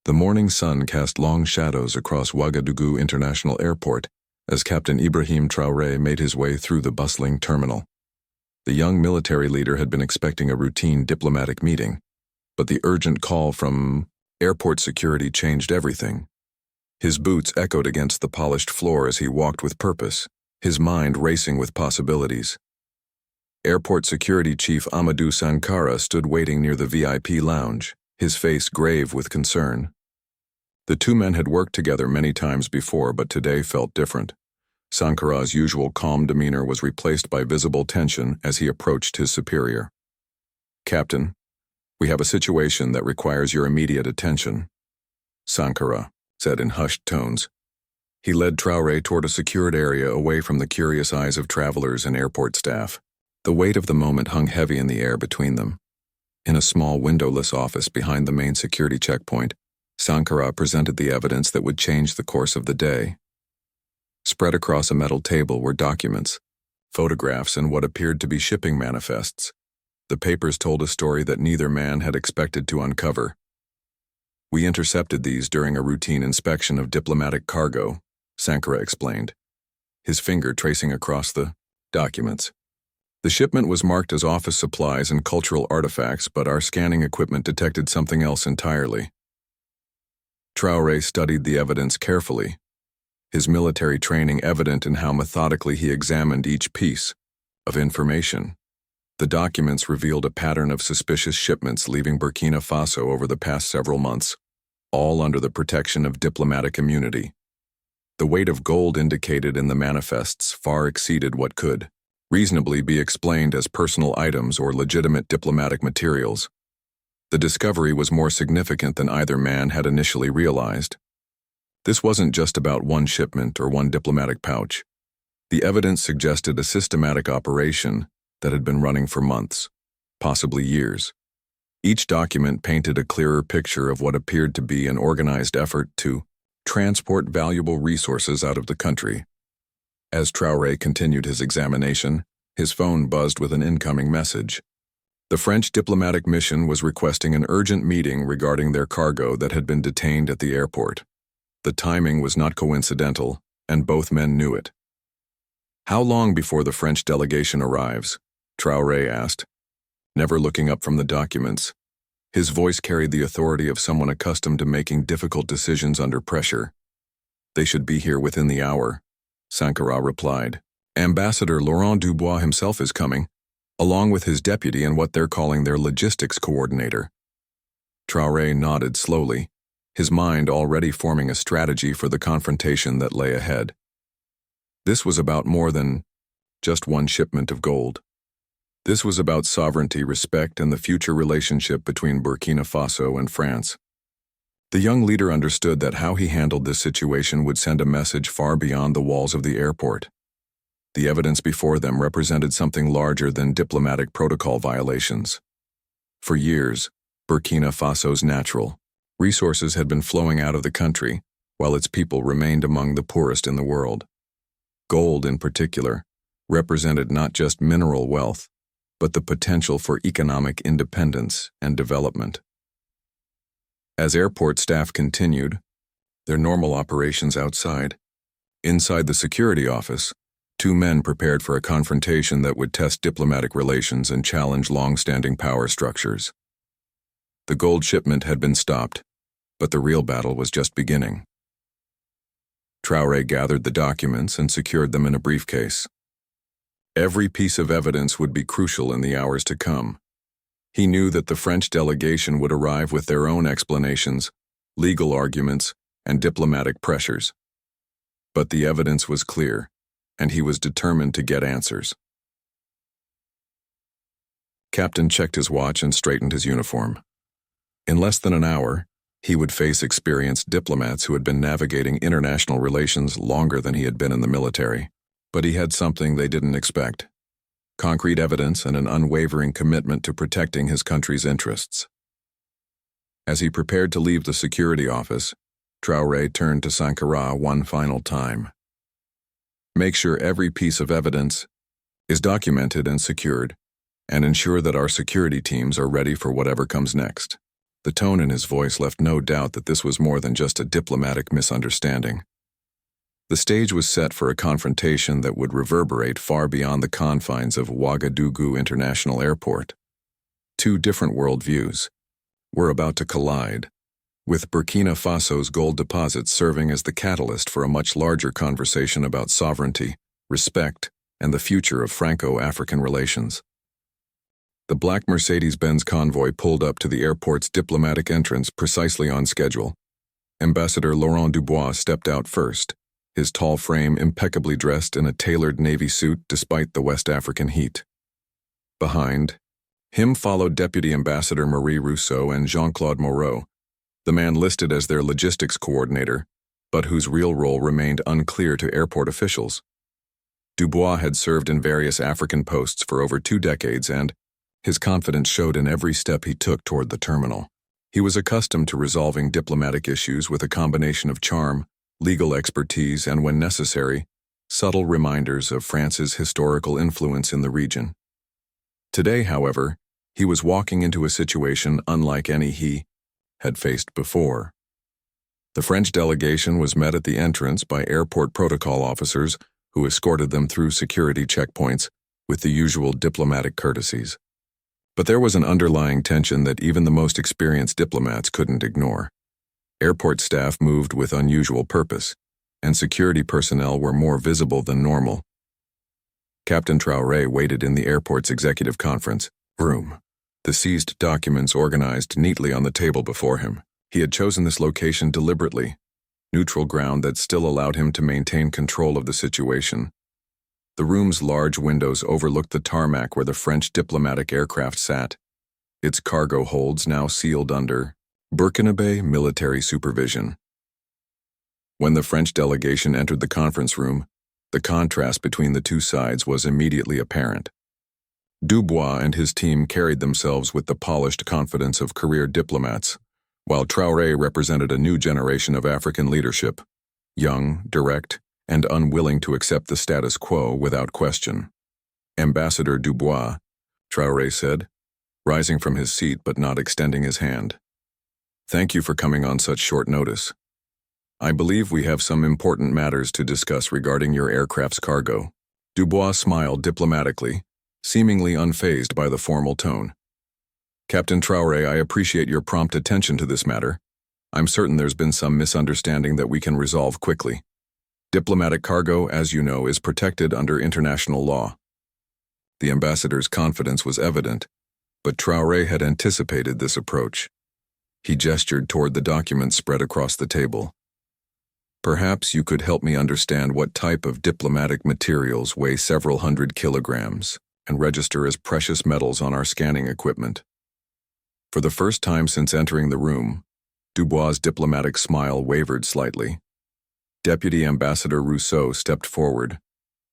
The morning sun cast long shadows across Ouagadougou International Airport as Captain Ibrahim Traoré made his way through the bustling terminal. The young military leader had been expecting a routine diplomatic meeting, but the urgent call from airport security changed everything. His boots echoed against the polished floor as he walked with purpose, his mind racing with possibilities. Airport Security Chief Amadou Sankara stood waiting near the VIP lounge, his face grave with concern. The two men had worked together many times before, but today felt different. Sankara's usual calm demeanor was replaced by visible tension as he approached his superior. "Captain, we have a situation that requires your immediate attention," Sankara said in hushed tones. He led Traoré toward a secured area away from the curious eyes of travelers and airport staff. The weight of the moment hung heavy in the air between them. In a small windowless office behind the main security checkpoint, Sankara presented the evidence that would change the course of the day. Spread across a metal table were documents, photographs, and what appeared to be shipping manifests. The papers told a story that neither man had expected to uncover. "We intercepted these during a routine inspection of diplomatic cargo," Sankara explained, his finger tracing across the documents. "The shipment was marked as office supplies and cultural artifacts, but our scanning equipment detected something else entirely." Traoré studied the evidence carefully, his military training evident in how methodically he examined each piece of information. The documents revealed a pattern of suspicious shipments leaving Burkina Faso over the past several months, all under the protection of diplomatic immunity. The weight of gold indicated in the manifests far exceeded what could reasonably be explained as personal items or legitimate diplomatic materials. The discovery was more significant than either man had initially realized. This wasn't just about one shipment or one diplomatic pouch. The evidence suggested a systematic operation that had been running for months, possibly years. Each document painted a clearer picture of what appeared to be an organized effort to transport valuable resources out of the country. As Traoré continued his examination, his phone buzzed with an incoming message. The French diplomatic mission was requesting an urgent meeting regarding their cargo that had been detained at the airport. The timing was not coincidental, and both men knew it. "How long before the French delegation arrives?" Traoré asked, never looking up from the documents. His voice carried the authority of someone accustomed to making difficult decisions under pressure. "They should be here within the hour," Sankara replied. "Ambassador Laurent Dubois himself is coming, along with his deputy and what they're calling their logistics coordinator." Traoré nodded slowly, his mind already forming a strategy for the confrontation that lay ahead. This was about more than just one shipment of gold. This was about sovereignty, respect, and the future relationship between Burkina Faso and France. The young leader understood that how he handled this situation would send a message far beyond the walls of the airport. The evidence before them represented something larger than diplomatic protocol violations. For years, Burkina Faso's natural resources had been flowing out of the country, while its people remained among the poorest in the world. Gold, in particular, represented not just mineral wealth, but the potential for economic independence and development. As airport staff continued their normal operations outside, inside the security office, two men prepared for a confrontation that would test diplomatic relations and challenge long-standing power structures. The gold shipment had been stopped, but the real battle was just beginning. Traoré gathered the documents and secured them in a briefcase. Every piece of evidence would be crucial in the hours to come. He knew that the French delegation would arrive with their own explanations, legal arguments, and diplomatic pressures. But the evidence was clear, and he was determined to get answers. Captain checked his watch and straightened his uniform. In less than an hour, he would face experienced diplomats who had been navigating international relations longer than he had been in the military. But he had something they didn't expect: concrete evidence and an unwavering commitment to protecting his country's interests. As he prepared to leave the security office, Traoré turned to Sankara one final time. "Make sure every piece of evidence is documented and secured, and ensure that our security teams are ready for whatever comes next." The tone in his voice left no doubt that this was more than just a diplomatic misunderstanding. The stage was set for a confrontation that would reverberate far beyond the confines of Ouagadougou International Airport. Two different worldviews were about to collide, with Burkina Faso's gold deposits serving as the catalyst for a much larger conversation about sovereignty, respect, and the future of Franco-African relations. The black Mercedes-Benz convoy pulled up to the airport's diplomatic entrance precisely on schedule. Ambassador Laurent Dubois stepped out first, his tall frame impeccably dressed in a tailored navy suit despite the West African heat. Behind him followed Deputy Ambassador Marie Rousseau and Jean-Claude Moreau, the man listed as their logistics coordinator, but whose real role remained unclear to airport officials. Dubois had served in various African posts for over 2 decades, and his confidence showed in every step he took toward the terminal. He was accustomed to resolving diplomatic issues with a combination of charm, legal expertise, and, when necessary, subtle reminders of France's historical influence in the region. Today, however, he was walking into a situation unlike any he had faced before. The French delegation was met at the entrance by airport protocol officers who escorted them through security checkpoints with the usual diplomatic courtesies. But there was an underlying tension that even the most experienced diplomats couldn't ignore. Airport staff moved with unusual purpose, and security personnel were more visible than normal. Captain Traoré waited in the airport's executive conference room, the seized documents organized neatly on the table before him. He had chosen this location deliberately, neutral ground that still allowed him to maintain control of the situation. The room's large windows overlooked the tarmac where the French diplomatic aircraft sat, its cargo holds now sealed under Burkinabe military supervision. When the French delegation entered the conference room, the contrast between the two sides was immediately apparent. Dubois and his team carried themselves with the polished confidence of career diplomats, while Traoré represented a new generation of African leadership, young, direct, and unwilling to accept the status quo without question. Ambassador Dubois, Traoré said, rising from his seat but not extending his hand. Thank you for coming on such short notice. I believe we have some important matters to discuss regarding your aircraft's cargo. Dubois smiled diplomatically, seemingly unfazed by the formal tone. Captain Traoré, I appreciate your prompt attention to this matter. I'm certain there's been some misunderstanding that we can resolve quickly. Diplomatic cargo, as you know, is protected under international law. The ambassador's confidence was evident, but Traoré had anticipated this approach. He gestured toward the documents spread across the table. Perhaps you could help me understand what type of diplomatic materials weigh several hundred kilograms and register as precious metals on our scanning equipment. For the first time since entering the room, Dubois' diplomatic smile wavered slightly. Deputy Ambassador Rousseau stepped forward,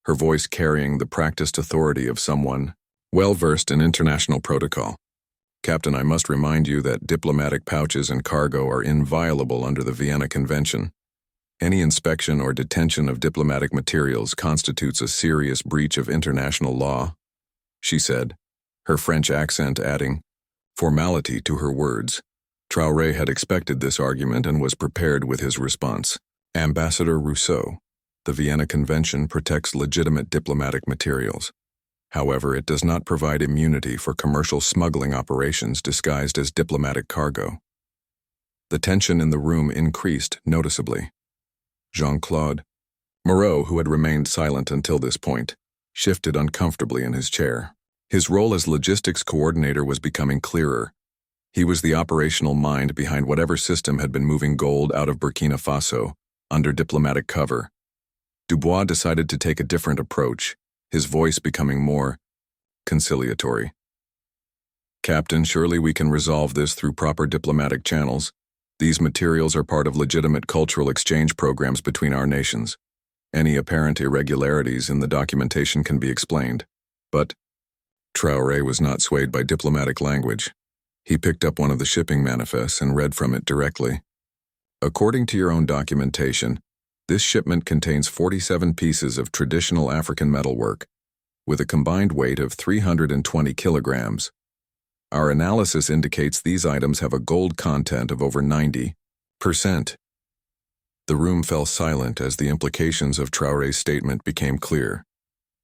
her voice carrying the practiced authority of someone well-versed in international protocol. Captain, I must remind you that diplomatic pouches and cargo are inviolable under the Vienna Convention. Any inspection or detention of diplomatic materials constitutes a serious breach of international law, she said, her French accent adding formality to her words. Traoré had expected this argument and was prepared with his response. Ambassador Rousseau, the Vienna Convention protects legitimate diplomatic materials. However, it does not provide immunity for commercial smuggling operations disguised as diplomatic cargo. The tension in the room increased noticeably. Jean-Claude Moreau, who had remained silent until this point, shifted uncomfortably in his chair. His role as logistics coordinator was becoming clearer. He was the operational mind behind whatever system had been moving gold out of Burkina Faso under diplomatic cover. Dubois decided to take a different approach, his voice becoming more conciliatory. Captain, surely we can resolve this through proper diplomatic channels. These materials are part of legitimate cultural exchange programs between our nations. Any apparent irregularities in the documentation can be explained. But Traoré was not swayed by diplomatic language. He picked up one of the shipping manifests and read from it directly. According to your own documentation, this shipment contains 47 pieces of traditional African metalwork, with a combined weight of 320 kilograms. Our analysis indicates these items have a gold content of over 90%. The room fell silent as the implications of Traoré's statement became clear.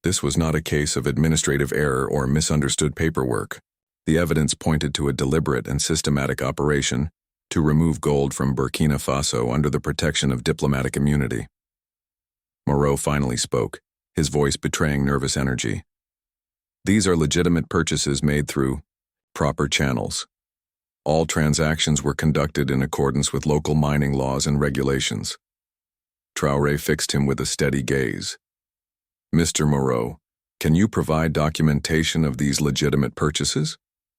This was not a case of administrative error or misunderstood paperwork. The evidence pointed to a deliberate and systematic operation to remove gold from Burkina Faso under the protection of diplomatic immunity. Moreau finally spoke, his voice betraying nervous energy. These are legitimate purchases made through proper channels. All transactions were conducted in accordance with local mining laws and regulations. Traoré fixed him with a steady gaze. Mr. Moreau, can you provide documentation of these legitimate purchases?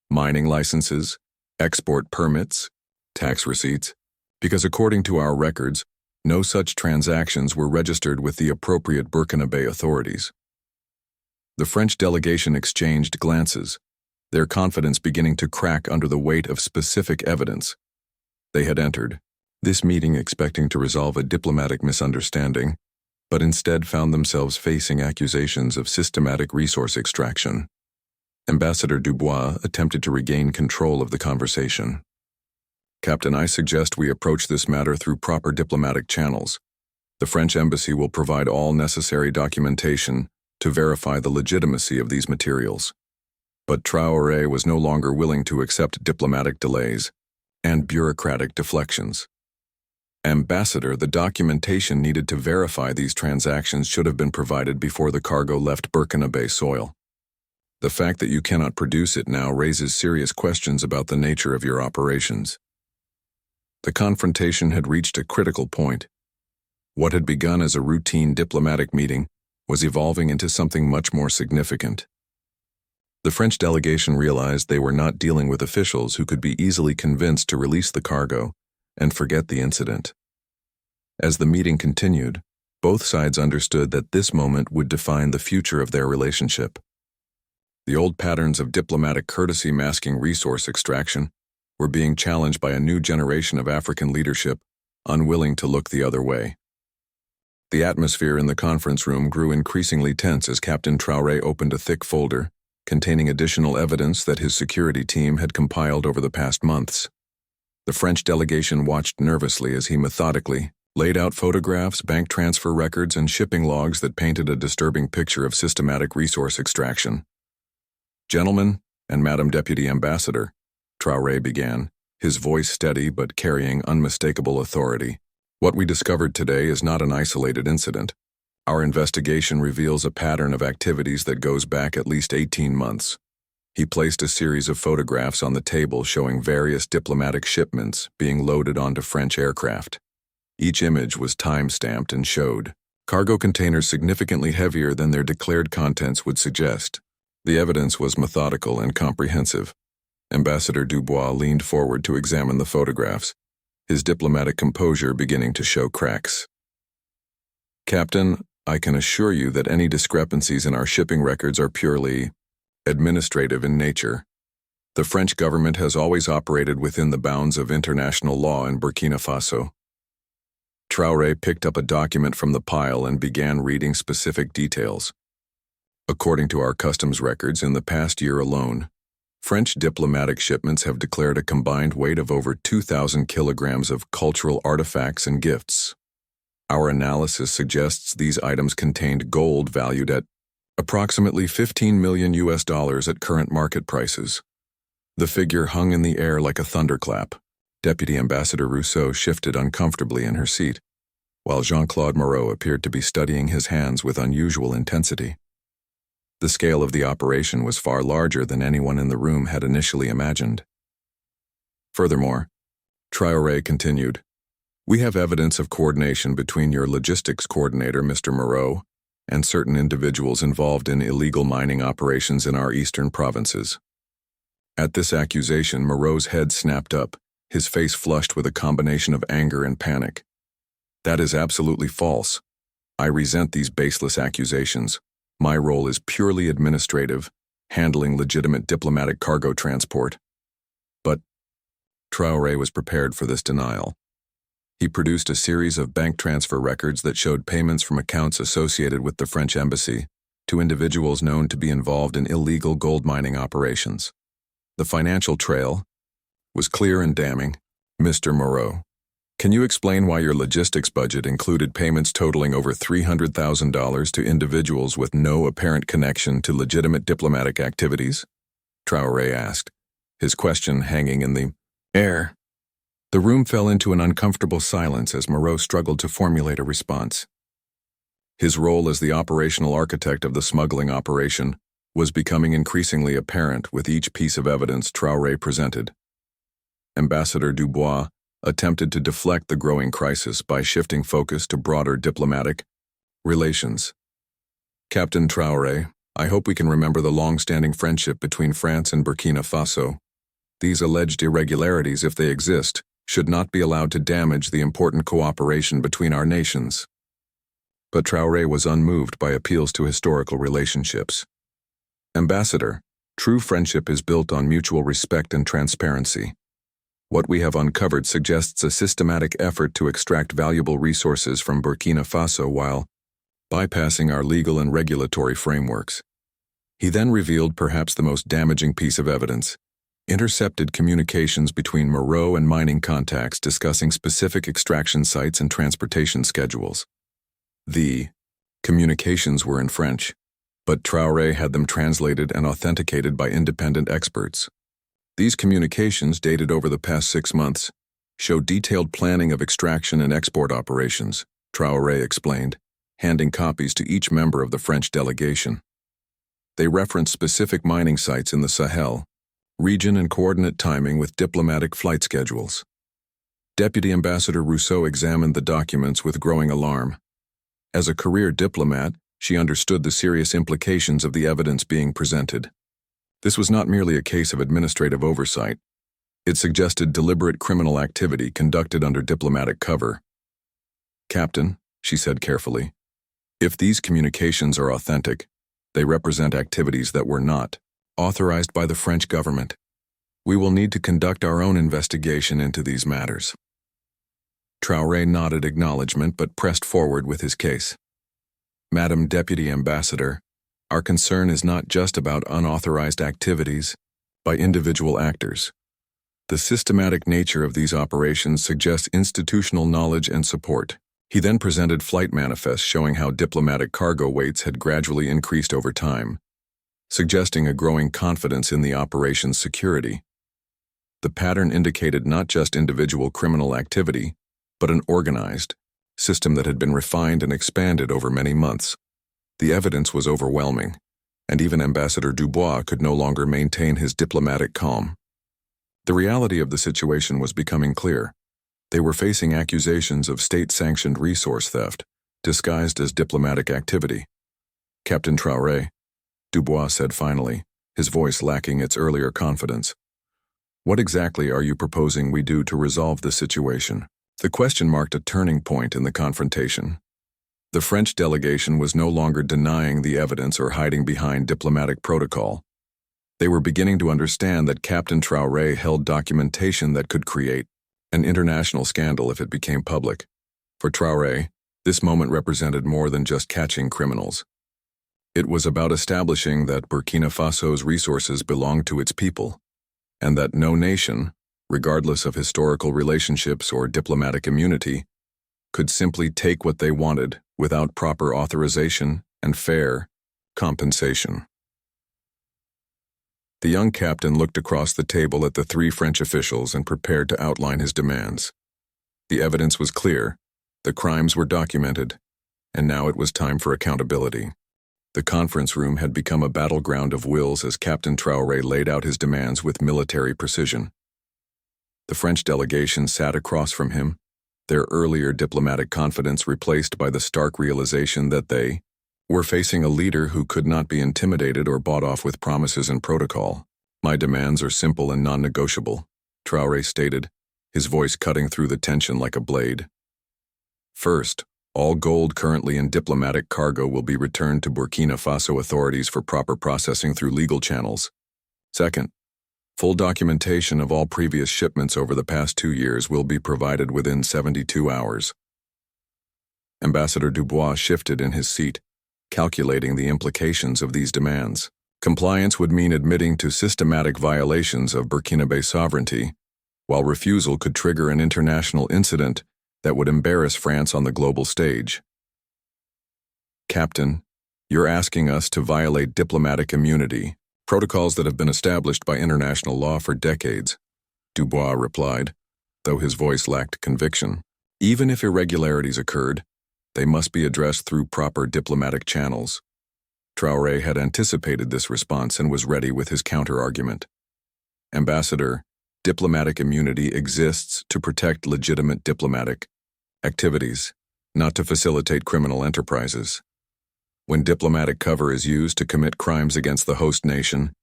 Mining licenses, export permits, tax receipts? Because according to our records, no such transactions were registered with the appropriate Burkinabe authorities. The French delegation exchanged glances, their confidence beginning to crack under the weight of specific evidence. They had entered this meeting expecting to resolve a diplomatic misunderstanding, but instead found themselves facing accusations of systematic resource extraction. Ambassador Dubois attempted to regain control of the conversation. Captain, I suggest we approach this matter through proper diplomatic channels. The French embassy will provide all necessary documentation to verify the legitimacy of these materials. But Traoré was no longer willing to accept diplomatic delays and bureaucratic deflections. Ambassador, the documentation needed to verify these transactions should have been provided before the cargo left Burkinabe soil. The fact that you cannot produce it now raises serious questions about the nature of your operations. The confrontation had reached a critical point. What had begun as a routine diplomatic meeting was evolving into something much more significant. The French delegation realized they were not dealing with officials who could be easily convinced to release the cargo and forget the incident. As the meeting continued, both sides understood that this moment would define the future of their relationship. The old patterns of diplomatic courtesy masking resource extraction were being challenged by a new generation of African leadership, unwilling to look the other way. The atmosphere in the conference room grew increasingly tense as Captain Traoré opened a thick folder containing additional evidence that his security team had compiled over the past months. The French delegation watched nervously as he methodically laid out photographs, bank transfer records, and shipping logs that painted a disturbing picture of systematic resource extraction. Gentlemen and Madam Deputy Ambassador, Traoré began, his voice steady but carrying unmistakable authority. What we discovered today is not an isolated incident. Our investigation reveals a pattern of activities that goes back at least 18 months. He placed a series of photographs on the table showing various diplomatic shipments being loaded onto French aircraft. Each image was time-stamped and showed cargo containers significantly heavier than their declared contents would suggest. The evidence was methodical and comprehensive. Ambassador Dubois leaned forward to examine the photographs, his diplomatic composure beginning to show cracks. Captain, I can assure you that any discrepancies in our shipping records are purely administrative in nature. The French government has always operated within the bounds of international law in Burkina Faso. Traoré picked up a document from the pile and began reading specific details. According to our customs records, in the past year alone, French diplomatic shipments have declared a combined weight of over 2,000 kilograms of cultural artifacts and gifts. Our analysis suggests these items contained gold valued at approximately $15 million at current market prices. The figure hung in the air like a thunderclap. Deputy Ambassador Rousseau shifted uncomfortably in her seat, while Jean-Claude Moreau appeared to be studying his hands with unusual intensity. The scale of the operation was far larger than anyone in the room had initially imagined. Furthermore, Traoré continued, we have evidence of coordination between your logistics coordinator, Mr. Moreau, and certain individuals involved in illegal mining operations in our eastern provinces. At this accusation, Moreau's head snapped up, his face flushed with a combination of anger and panic. That is absolutely false. I resent these baseless accusations. My role is purely administrative, handling legitimate diplomatic cargo transport. But Traoré was prepared for this denial. He produced a series of bank transfer records that showed payments from accounts associated with the French embassy to individuals known to be involved in illegal gold mining operations. The financial trail was clear and damning. Mr. Moreau, can you explain why your logistics budget included payments totaling over $300,000 to individuals with no apparent connection to legitimate diplomatic activities? Traoré asked, his question hanging in the air. The room fell into an uncomfortable silence as Moreau struggled to formulate a response. His role as the operational architect of the smuggling operation was becoming increasingly apparent with each piece of evidence Traoré presented. Ambassador Dubois attempted to deflect the growing crisis by shifting focus to broader diplomatic relations. Captain Traoré, I hope we can remember the long-standing friendship between France and Burkina Faso. These alleged irregularities, if they exist, should not be allowed to damage the important cooperation between our nations. But Traoré was unmoved by appeals to historical relationships. Ambassador, true friendship is built on mutual respect and transparency. What we have uncovered suggests a systematic effort to extract valuable resources from Burkina Faso while bypassing our legal and regulatory frameworks. He then revealed perhaps the most damaging piece of evidence: intercepted communications between Moreau and mining contacts discussing specific extraction sites and transportation schedules. The communications were in French, but Traoré had them translated and authenticated by independent experts. These communications, dated over the past 6 months, show detailed planning of extraction and export operations, Traoré explained, handing copies to each member of the French delegation. They reference specific mining sites in the Sahel region and coordinate timing with diplomatic flight schedules. Deputy Ambassador Rousseau examined the documents with growing alarm. As a career diplomat, she understood the serious implications of the evidence being presented. This was not merely a case of administrative oversight. It suggested deliberate criminal activity conducted under diplomatic cover. Captain, she said carefully, if these communications are authentic, they represent activities that were not authorized by the French government. We will need to conduct our own investigation into these matters. Traoré nodded acknowledgement but pressed forward with his case. Madam Deputy Ambassador, our concern is not just about unauthorized activities by individual actors. The systematic nature of these operations suggests institutional knowledge and support. He then presented flight manifests showing how diplomatic cargo weights had gradually increased over time, suggesting a growing confidence in the operation's security. The pattern indicated not just individual criminal activity, but an organized system that had been refined and expanded over many months. The evidence was overwhelming, and even Ambassador Dubois could no longer maintain his diplomatic calm. The reality of the situation was becoming clear. They were facing accusations of state-sanctioned resource theft, disguised as diplomatic activity. Captain Traoré, Dubois said finally, his voice lacking its earlier confidence. What exactly are you proposing we do to resolve the situation? The question marked a turning point in the confrontation. The French delegation was no longer denying the evidence or hiding behind diplomatic protocol. They were beginning to understand that Captain Traoré held documentation that could create an international scandal if it became public. For Traoré, this moment represented more than just catching criminals. It was about establishing that Burkina Faso's resources belonged to its people, and that no nation, regardless of historical relationships or diplomatic immunity, could simply take what they wanted without proper authorization and fair compensation. The young captain looked across the table at the 3 French officials and prepared to outline his demands. The evidence was clear, the crimes were documented, and now it was time for accountability. The conference room had become a battleground of wills as Captain Traoré laid out his demands with military precision. The French delegation sat across from him, their earlier diplomatic confidence replaced by the stark realization that they were facing a leader who could not be intimidated or bought off with promises and protocol. My demands are simple and non-negotiable, Traoré stated, his voice cutting through the tension like a blade. First, all gold currently in diplomatic cargo will be returned to Burkina Faso authorities for proper processing through legal channels. Second, full documentation of all previous shipments over the past 2 years will be provided within 72 hours. Ambassador Dubois shifted in his seat, calculating the implications of these demands. Compliance would mean admitting to systematic violations of Burkinabe sovereignty, while refusal could trigger an international incident that would embarrass France on the global stage. Captain, you're asking us to violate diplomatic immunity, protocols that have been established by international law for decades, Dubois replied, though his voice lacked conviction. Even if irregularities occurred, they must be addressed through proper diplomatic channels. Traoré had anticipated this response and was ready with his counter-argument. Ambassador, diplomatic immunity exists to protect legitimate diplomatic activities, not to facilitate criminal enterprises. When diplomatic cover is used to commit crimes against the host nation,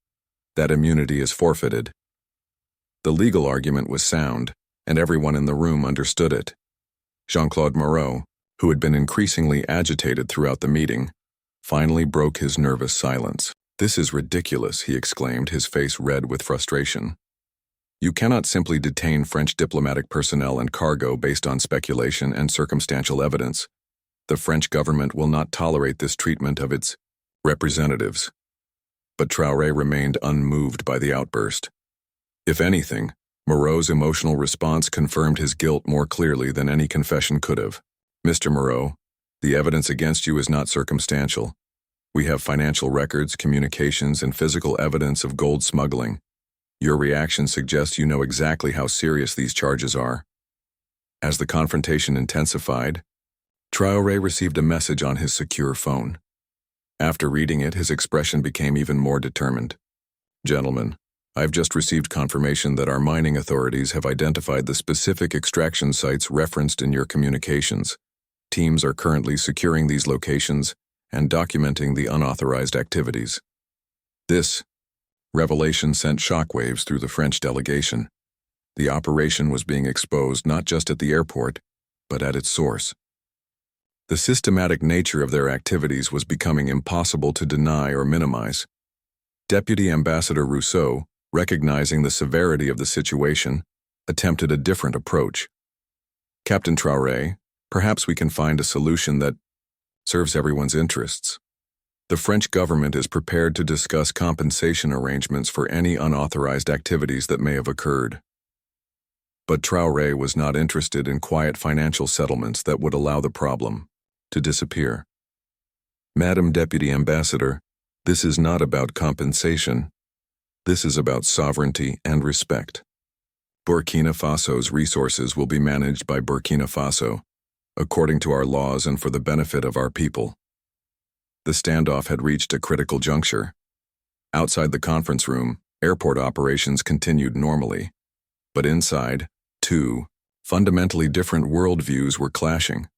that immunity is forfeited. The legal argument was sound, and everyone in the room understood it. Jean-Claude Moreau, who had been increasingly agitated throughout the meeting, finally broke his nervous silence. "This is ridiculous," he exclaimed, his face red with frustration. "You cannot simply detain French diplomatic personnel and cargo based on speculation and circumstantial evidence. The French government will not tolerate this treatment of its representatives." But Traoré remained unmoved by the outburst. If anything, Moreau's emotional response confirmed his guilt more clearly than any confession could have. "Mr. Moreau, the evidence against you is not circumstantial. We have financial records, communications, and physical evidence of gold smuggling. Your reaction suggests you know exactly how serious these charges are." As the confrontation intensified, Traoré received a message on his secure phone. After reading it, his expression became even more determined. "Gentlemen, I've just received confirmation that our mining authorities have identified the specific extraction sites referenced in your communications. Teams are currently securing these locations and documenting the unauthorized activities." This revelation sent shockwaves through the French delegation. The operation was being exposed not just at the airport, but at its source. The systematic nature of their activities was becoming impossible to deny or minimize. Deputy Ambassador Rousseau, recognizing the severity of the situation, attempted a different approach. "Captain Traoré, perhaps we can find a solution that serves everyone's interests. The French government is prepared to discuss compensation arrangements for any unauthorized activities that may have occurred." But Traoré was not interested in quiet financial settlements that would allow the problem to disappear. "Madam Deputy Ambassador, this is not about compensation. This is about sovereignty and respect. Burkina Faso's resources will be managed by Burkina Faso, according to our laws and for the benefit of our people." The standoff had reached a critical juncture. Outside the conference room, airport operations continued normally. But inside, two fundamentally different worldviews were clashing.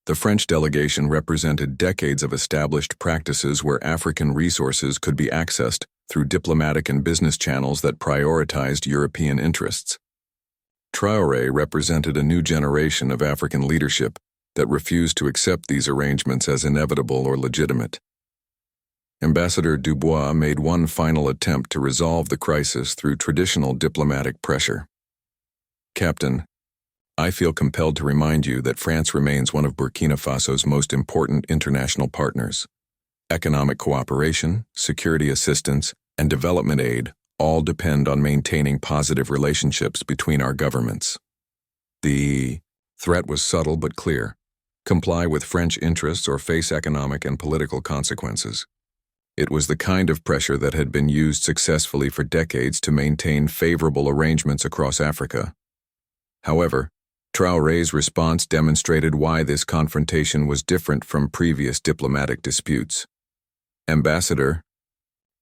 The French delegation represented decades of established practices where African resources could be accessed through diplomatic and business channels that prioritized European interests. Traoré represented a new generation of African leadership that refused to accept these arrangements as inevitable or legitimate. Ambassador Dubois made one final attempt to resolve the crisis through traditional diplomatic pressure. "Captain, I feel compelled to remind you that France remains one of Burkina Faso's most important international partners. Economic cooperation, security assistance, and development aid all depend on maintaining positive relationships between our governments." The threat was subtle but clear. Comply with French interests or face economic and political consequences. It was the kind of pressure that had been used successfully for decades to maintain favorable arrangements across Africa. However, Traoré's response demonstrated why this confrontation was different from previous diplomatic disputes. "Ambassador,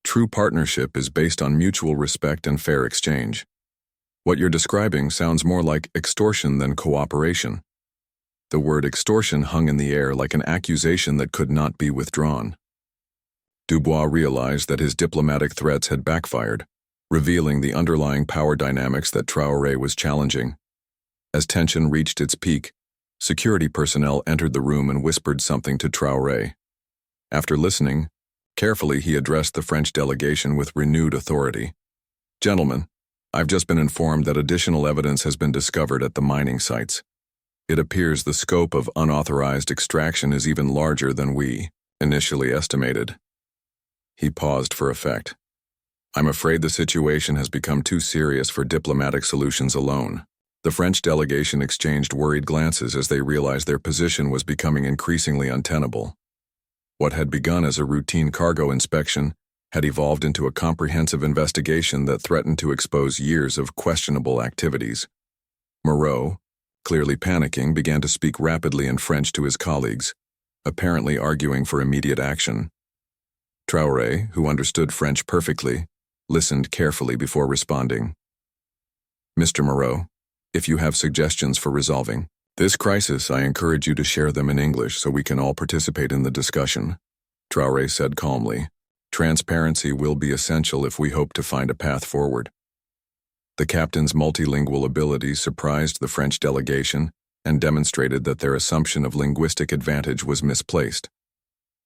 true partnership is based on mutual respect and fair exchange. What you're describing sounds more like extortion than cooperation." The word extortion hung in the air like an accusation that could not be withdrawn. Dubois realized that his diplomatic threats had backfired, revealing the underlying power dynamics that Traoré was challenging. As tension reached its peak, security personnel entered the room and whispered something to Traoré. After listening, carefully he addressed the French delegation with renewed authority. "Gentlemen, I've just been informed that additional evidence has been discovered at the mining sites. It appears the scope of unauthorized extraction is even larger than we initially estimated." He paused for effect. I'm afraid the situation has become too serious for diplomatic solutions alone. The French delegation exchanged worried glances as they realized their position was becoming increasingly untenable. What had begun as a routine cargo inspection had evolved into a comprehensive investigation that threatened to expose years of questionable activities. Moreau, clearly panicking, began to speak rapidly in French to his colleagues, apparently arguing for immediate action. Traoré, who understood French perfectly, listened carefully before responding. Mr. Moreau, if you have suggestions for resolving this crisis, I encourage you to share them in English so we can all participate in the discussion, Traoré said calmly. Transparency will be essential if we hope to find a path forward. The captain's multilingual abilities surprised the French delegation and demonstrated that their assumption of linguistic advantage was misplaced.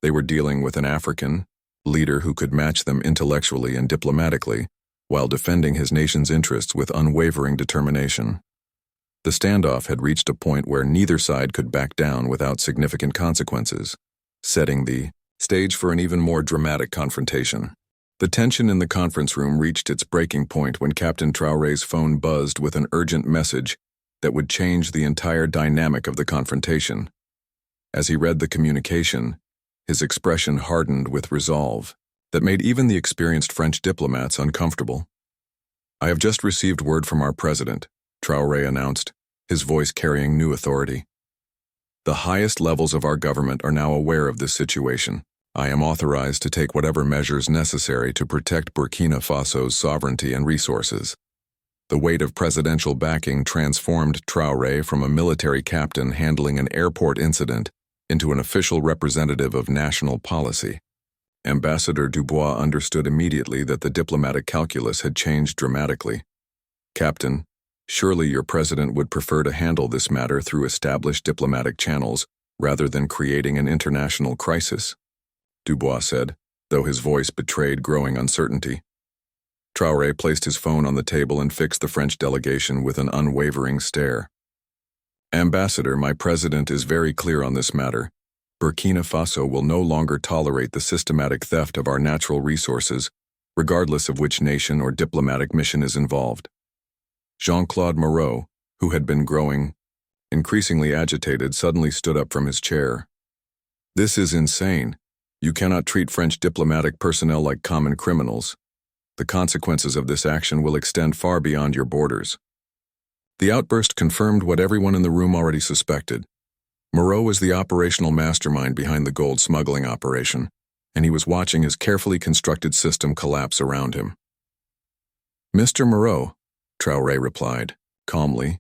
They were dealing with an African leader who could match them intellectually and diplomatically, while defending his nation's interests with unwavering determination. The standoff had reached a point where neither side could back down without significant consequences, setting the stage for an even more dramatic confrontation. The tension in the conference room reached its breaking point when Captain Traoré's phone buzzed with an urgent message that would change the entire dynamic of the confrontation. As he read the communication, his expression hardened with resolve that made even the experienced French diplomats uncomfortable. I have just received word from our president, Traoré announced, his voice carrying new authority. The highest levels of our government are now aware of this situation. I am authorized to take whatever measures necessary to protect Burkina Faso's sovereignty and resources. The weight of presidential backing transformed Traoré from a military captain handling an airport incident into an official representative of national policy. Ambassador Dubois understood immediately that the diplomatic calculus had changed dramatically. Captain, surely your president would prefer to handle this matter through established diplomatic channels rather than creating an international crisis, Dubois said, though his voice betrayed growing uncertainty. Traoré placed his phone on the table and fixed the French delegation with an unwavering stare. Ambassador, my president is very clear on this matter. Burkina Faso will no longer tolerate the systematic theft of our natural resources, regardless of which nation or diplomatic mission is involved. Jean-Claude Moreau, who had been growing increasingly agitated, suddenly stood up from his chair. This is insane. You cannot treat French diplomatic personnel like common criminals. The consequences of this action will extend far beyond your borders. The outburst confirmed what everyone in the room already suspected. Moreau was the operational mastermind behind the gold smuggling operation, and he was watching his carefully constructed system collapse around him. Mr. Moreau, Traoré replied, calmly,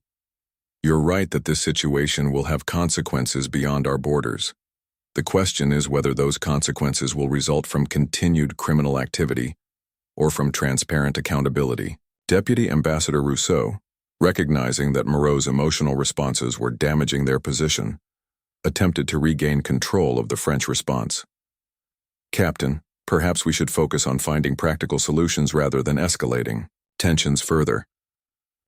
you're right that this situation will have consequences beyond our borders. The question is whether those consequences will result from continued criminal activity or from transparent accountability. Deputy Ambassador Rousseau, recognizing that Moreau's emotional responses were damaging their position, attempted to regain control of the French response. Captain, perhaps we should focus on finding practical solutions rather than escalating tensions further.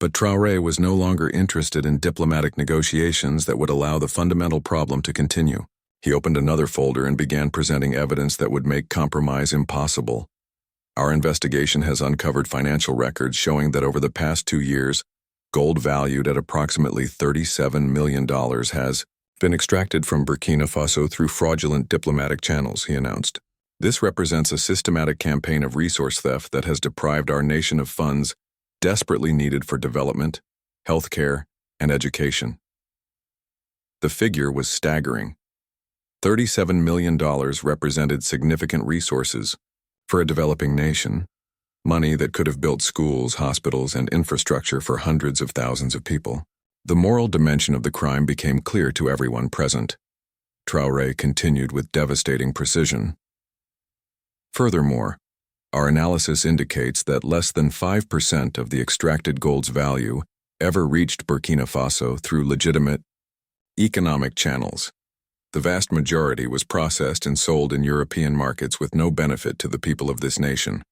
But Traoré was no longer interested in diplomatic negotiations that would allow the fundamental problem to continue. He opened another folder and began presenting evidence that would make compromise impossible. Our investigation has uncovered financial records showing that over the past 2 years, gold valued at approximately $37 million has been extracted from Burkina Faso through fraudulent diplomatic channels, he announced. This represents a systematic campaign of resource theft that has deprived our nation of funds desperately needed for development, healthcare, and education. The figure was staggering. $37 million represented significant resources for a developing nation, money that could have built schools, hospitals, and infrastructure for hundreds of thousands of people. The moral dimension of the crime became clear to everyone present. Traoré continued with devastating precision. Furthermore, our analysis indicates that less than 5% of the extracted gold's value ever reached Burkina Faso through legitimate economic channels. The vast majority was processed and sold in European markets with no benefit to the people of this nation.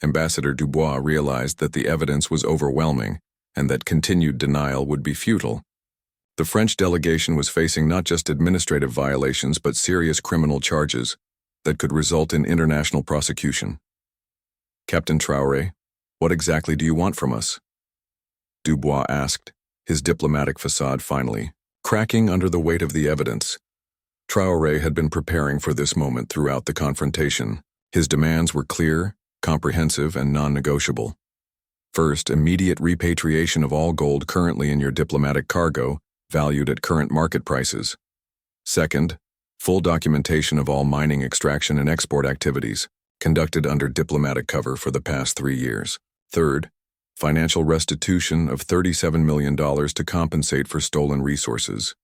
Ambassador Dubois realized that the evidence was overwhelming and that continued denial would be futile. The French delegation was facing not just administrative violations but serious criminal charges. that could result in international prosecution. Captain Traoré, what exactly do you want from us? Dubois asked, his diplomatic facade finally cracking under the weight of the evidence. Traoré had been preparing for this moment throughout the confrontation. His demands were clear, comprehensive, and non-negotiable. First, immediate repatriation of all gold currently in your diplomatic cargo, valued at current market prices. Second, full documentation of all mining extraction and export activities, conducted under diplomatic cover for the past 3 years. Third, financial restitution of $37 million to compensate for stolen resources.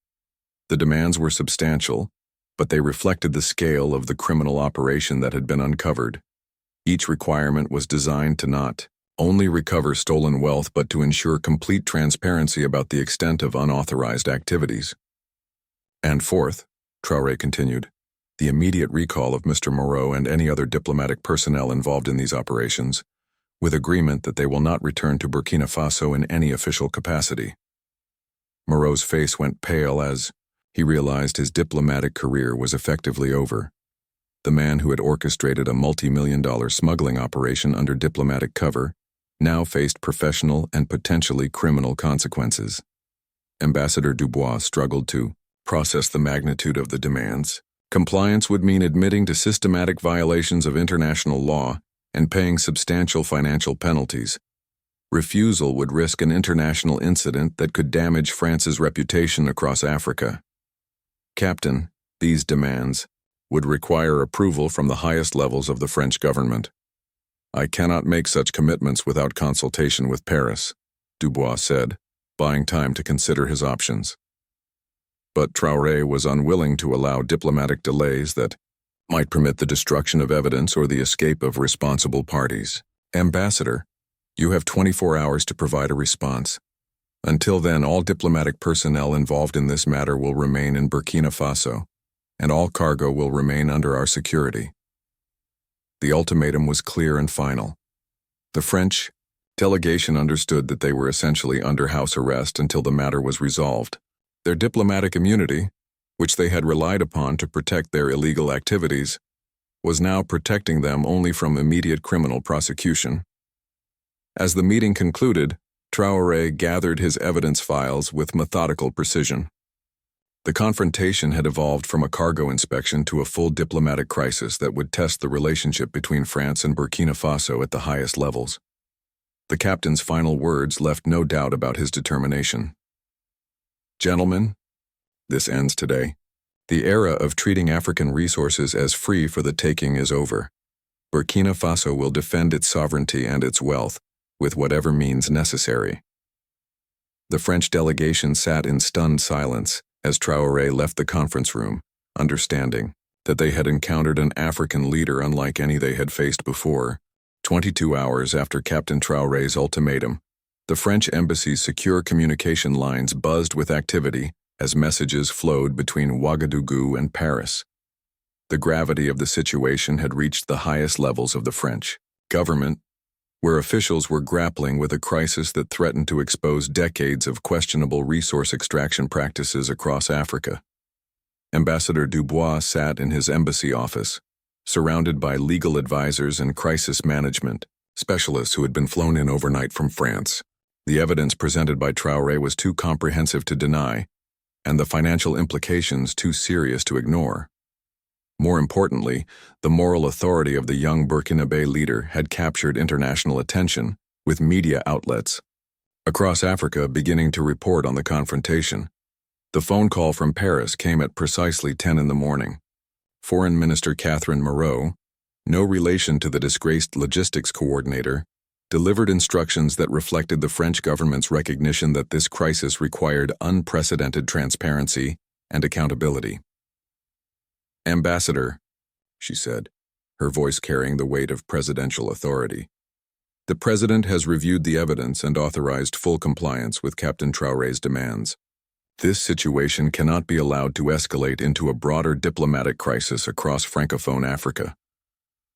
The demands were substantial, but they reflected the scale of the criminal operation that had been uncovered. Each requirement was designed to not only recover stolen wealth but to ensure complete transparency about the extent of unauthorized activities. And fourth, Traoré continued, the immediate recall of Mr. Moreau and any other diplomatic personnel involved in these operations, with agreement that they will not return to Burkina Faso in any official capacity. Moreau's face went pale as he realized his diplomatic career was effectively over. The man who had orchestrated a multi-million-dollar smuggling operation under diplomatic cover now faced professional and potentially criminal consequences. Ambassador Dubois struggled to process the magnitude of the demands. Compliance would mean admitting to systematic violations of international law and paying substantial financial penalties. Refusal would risk an international incident that could damage France's reputation across Africa. Captain, these demands would require approval from the highest levels of the French government. I cannot make such commitments without consultation with Paris, Dubois said, buying time to consider his options. But Traoré was unwilling to allow diplomatic delays that might permit the destruction of evidence or the escape of responsible parties. Ambassador, you have 24 hours to provide a response. Until then, all diplomatic personnel involved in this matter will remain in Burkina Faso, and all cargo will remain under our security. The ultimatum was clear and final. The French delegation understood that they were essentially under house arrest until the matter was resolved. Their diplomatic immunity, which they had relied upon to protect their illegal activities, was now protecting them only from immediate criminal prosecution. As the meeting concluded, Traoré gathered his evidence files with methodical precision. The confrontation had evolved from a cargo inspection to a full diplomatic crisis that would test the relationship between France and Burkina Faso at the highest levels. The captain's final words left no doubt about his determination. Gentlemen, this ends today. The era of treating African resources as free for the taking is over. Burkina Faso will defend its sovereignty and its wealth with whatever means necessary. The French delegation sat in stunned silence as Traoré left the conference room, understanding that they had encountered an African leader unlike any they had faced before. 22 hours after Captain Traoré's ultimatum, the French embassy's secure communication lines buzzed with activity as messages flowed between Ouagadougou and Paris. The gravity of the situation had reached the highest levels of the French government, where officials were grappling with a crisis that threatened to expose decades of questionable resource extraction practices across Africa. Ambassador Dubois sat in his embassy office, surrounded by legal advisors and crisis management specialists who had been flown in overnight from France. The evidence presented by Traoré was too comprehensive to deny, and the financial implications too serious to ignore. More importantly, the moral authority of the young Burkinabe leader had captured international attention, with media outlets across Africa beginning to report on the confrontation. The phone call from Paris came at precisely 10 in the morning. Foreign Minister Catherine Moreau, no relation to the disgraced logistics coordinator, delivered instructions that reflected the French government's recognition that this crisis required unprecedented transparency and accountability. Ambassador, she said, her voice carrying the weight of presidential authority. The President has reviewed the evidence and authorized full compliance with Captain Traoré's demands. This situation cannot be allowed to escalate into a broader diplomatic crisis across Francophone Africa.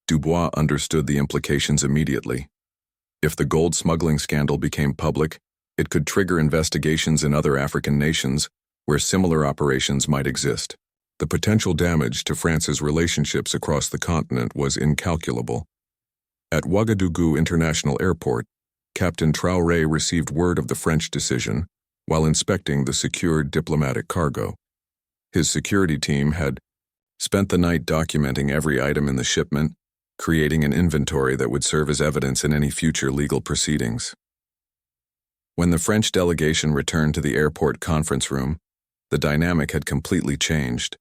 Dubois understood the implications immediately. If the gold smuggling scandal became public, it could trigger investigations in other African nations where similar operations might exist. The potential damage to France's relationships across the continent was incalculable. At Ouagadougou International Airport, Captain Traoré received word of the French decision while inspecting the secured diplomatic cargo. His security team had spent the night documenting every item in the shipment, creating an inventory that would serve as evidence in any future legal proceedings. When the French delegation returned to the airport conference room, the dynamic had completely changed.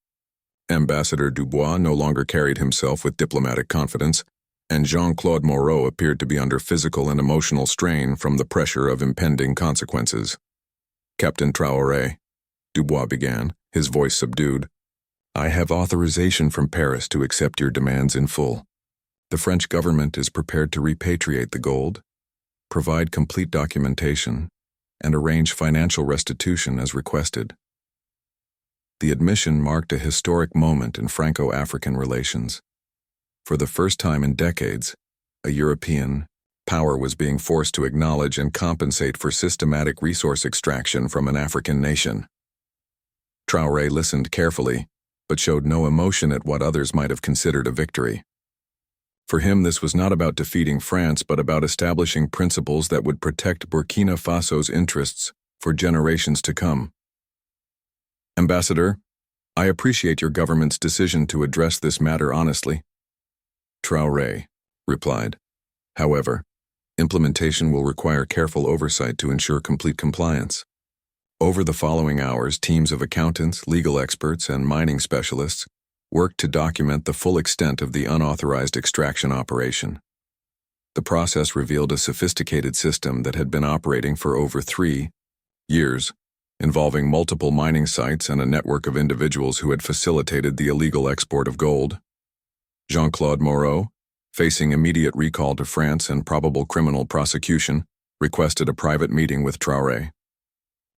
Ambassador Dubois no longer carried himself with diplomatic confidence, and Jean-Claude Moreau appeared to be under physical and emotional strain from the pressure of impending consequences. "Captain Traoré," Dubois began, his voice subdued, "I have authorization from Paris to accept your demands in full. The French government is prepared to repatriate the gold, provide complete documentation, and arrange financial restitution as requested." The admission marked a historic moment in Franco-African relations. For the first time in decades, a European power was being forced to acknowledge and compensate for systematic resource extraction from an African nation. Traoré listened carefully, but showed no emotion at what others might have considered a victory. For him, this was not about defeating France, but about establishing principles that would protect Burkina Faso's interests for generations to come. "Ambassador, I appreciate your government's decision to address this matter honestly," Traoré replied. "However, implementation will require careful oversight to ensure complete compliance." Over the following hours, teams of accountants, legal experts, and mining specialists worked to document the full extent of the unauthorized extraction operation. The process revealed a sophisticated system that had been operating for over 3 years, involving multiple mining sites and a network of individuals who had facilitated the illegal export of gold. Jean-Claude Moreau, facing immediate recall to France and probable criminal prosecution, requested a private meeting with Traoré.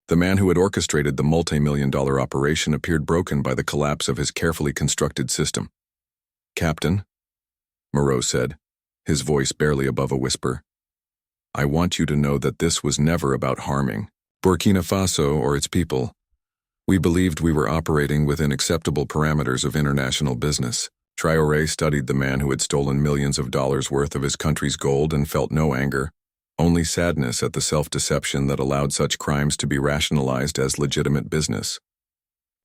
The man who had orchestrated the multi-million-dollar operation appeared broken by the collapse of his carefully constructed system. "Captain," Moreau said, his voice barely above a whisper, "I want you to know that this was never about harming Burkina Faso or its people. We believed we were operating within acceptable parameters of international business." Traoré studied the man who had stolen millions of dollars worth of his country's gold and felt no anger, only sadness at the self-deception that allowed such crimes to be rationalized as legitimate business.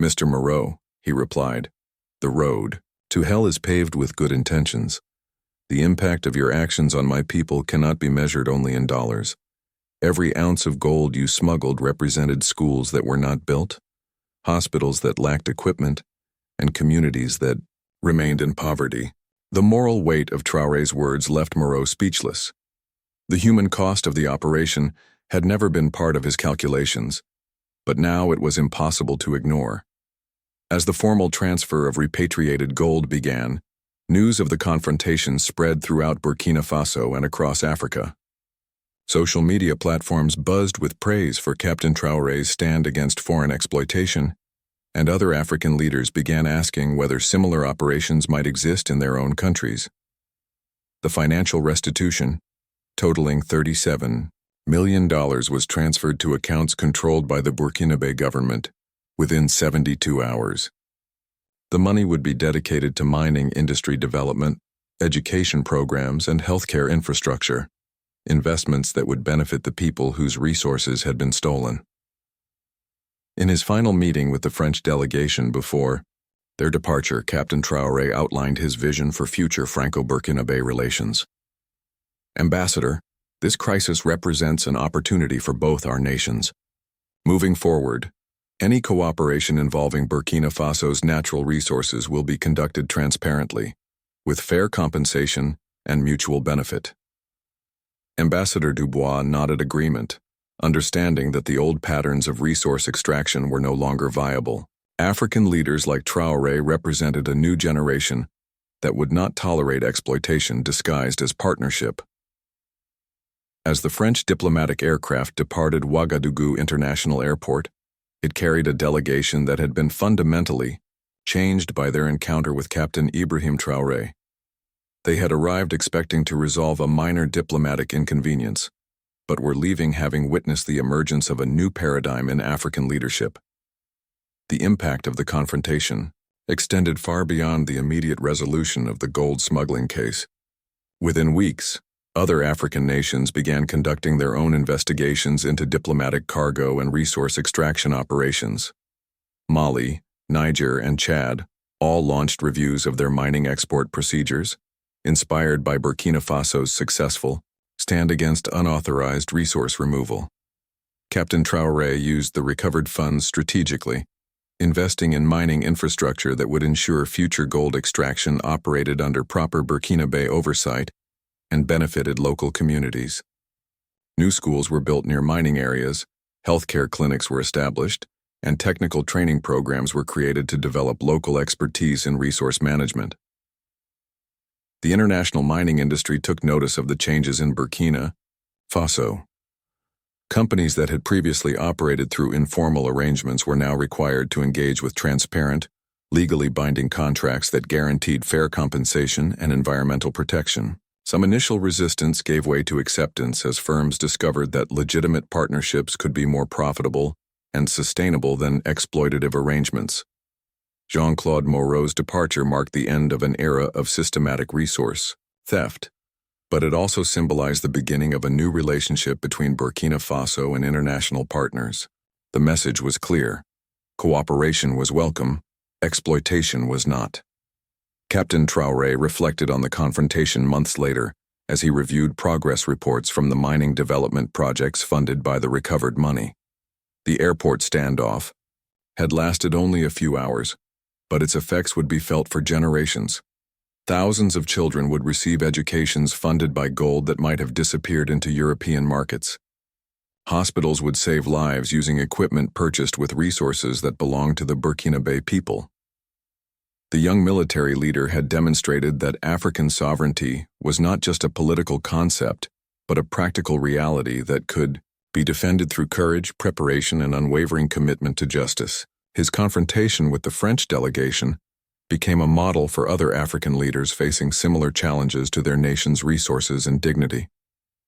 "Mr. Moreau," he replied, "the road to hell is paved with good intentions. The impact of your actions on my people cannot be measured only in dollars. Every ounce of gold you smuggled represented schools that were not built, hospitals that lacked equipment, and communities that remained in poverty." The moral weight of Traoré's words left Moreau speechless. The human cost of the operation had never been part of his calculations, but now it was impossible to ignore. As the formal transfer of repatriated gold began, news of the confrontation spread throughout Burkina Faso and across Africa. Social media platforms buzzed with praise for Captain Traoré's stand against foreign exploitation, and other African leaders began asking whether similar operations might exist in their own countries. The financial restitution, totaling $37 million, was transferred to accounts controlled by the Burkinabe government within 72 hours. The money would be dedicated to mining industry development, education programs, and healthcare infrastructure, investments that would benefit the people whose resources had been stolen. In his final meeting with the French delegation before their departure, Captain Traoré outlined his vision for future Franco-Burkinabe relations. "Ambassador, this crisis represents an opportunity for both our nations. Moving forward, any cooperation involving Burkina Faso's natural resources will be conducted transparently, with fair compensation and mutual benefit." Ambassador Dubois nodded agreement, understanding that the old patterns of resource extraction were no longer viable. African leaders like Traoré represented a new generation that would not tolerate exploitation disguised as partnership. As the French diplomatic aircraft departed Ouagadougou International Airport, it carried a delegation that had been fundamentally changed by their encounter with Captain Ibrahim Traoré. They had arrived expecting to resolve a minor diplomatic inconvenience, but were leaving having witnessed the emergence of a new paradigm in African leadership. The impact of the confrontation extended far beyond the immediate resolution of the gold smuggling case. Within weeks, other African nations began conducting their own investigations into diplomatic cargo and resource extraction operations. Mali, Niger, and Chad all launched reviews of their mining export procedures, inspired by Burkina Faso's successful stand against unauthorized resource removal. Captain Traoré used the recovered funds strategically, investing in mining infrastructure that would ensure future gold extraction operated under proper Burkinabe oversight and benefited local communities. New schools were built near mining areas, healthcare clinics were established, and technical training programs were created to develop local expertise in resource management. The international mining industry took notice of the changes in Burkina Faso. Companies that had previously operated through informal arrangements were now required to engage with transparent, legally binding contracts that guaranteed fair compensation and environmental protection. Some initial resistance gave way to acceptance as firms discovered that legitimate partnerships could be more profitable and sustainable than exploitative arrangements. Jean-Claude Moreau's departure marked the end of an era of systematic resource theft, but it also symbolized the beginning of a new relationship between Burkina Faso and international partners. The message was clear: cooperation was welcome, exploitation was not. Captain Traoré reflected on the confrontation months later as he reviewed progress reports from the mining development projects funded by the recovered money. The airport standoff had lasted only a few hours, but its effects would be felt for generations. Thousands of children would receive educations funded by gold that might have disappeared into European markets. Hospitals would save lives using equipment purchased with resources that belonged to the Burkinabe people. The young military leader had demonstrated that African sovereignty was not just a political concept, but a practical reality that could be defended through courage, preparation, and unwavering commitment to justice. His confrontation with the French delegation became a model for other African leaders facing similar challenges to their nation's resources and dignity.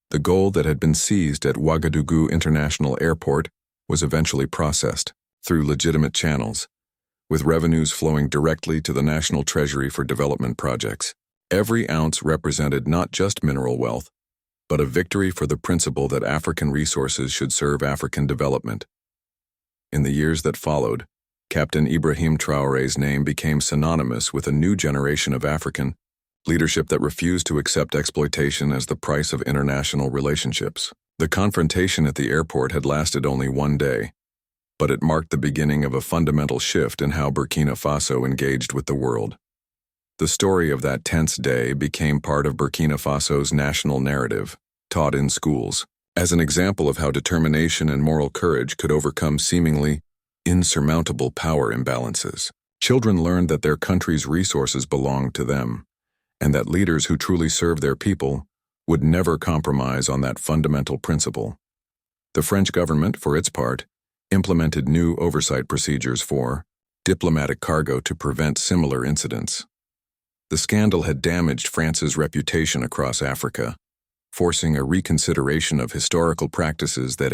The gold that had been seized at Ouagadougou International Airport was eventually processed through legitimate channels, with revenues flowing directly to the national treasury for development projects. Every ounce represented not just mineral wealth, but a victory for the principle that African resources should serve African development. In the years that followed, Captain Ibrahim Traoré's name became synonymous with a new generation of African leadership that refused to accept exploitation as the price of international relationships. The confrontation at the airport had lasted only one day, but it marked the beginning of a fundamental shift in how Burkina Faso engaged with the world. The story of that tense day became part of Burkina Faso's national narrative, taught in schools, as an example of how determination and moral courage could overcome seemingly insurmountable power imbalances. Children learned that their country's resources belonged to them, and that leaders who truly serve their people would never compromise on that fundamental principle. The French government, for its part, implemented new oversight procedures for diplomatic cargo to prevent similar incidents. The scandal had damaged France's reputation across Africa, forcing a reconsideration of historical practices that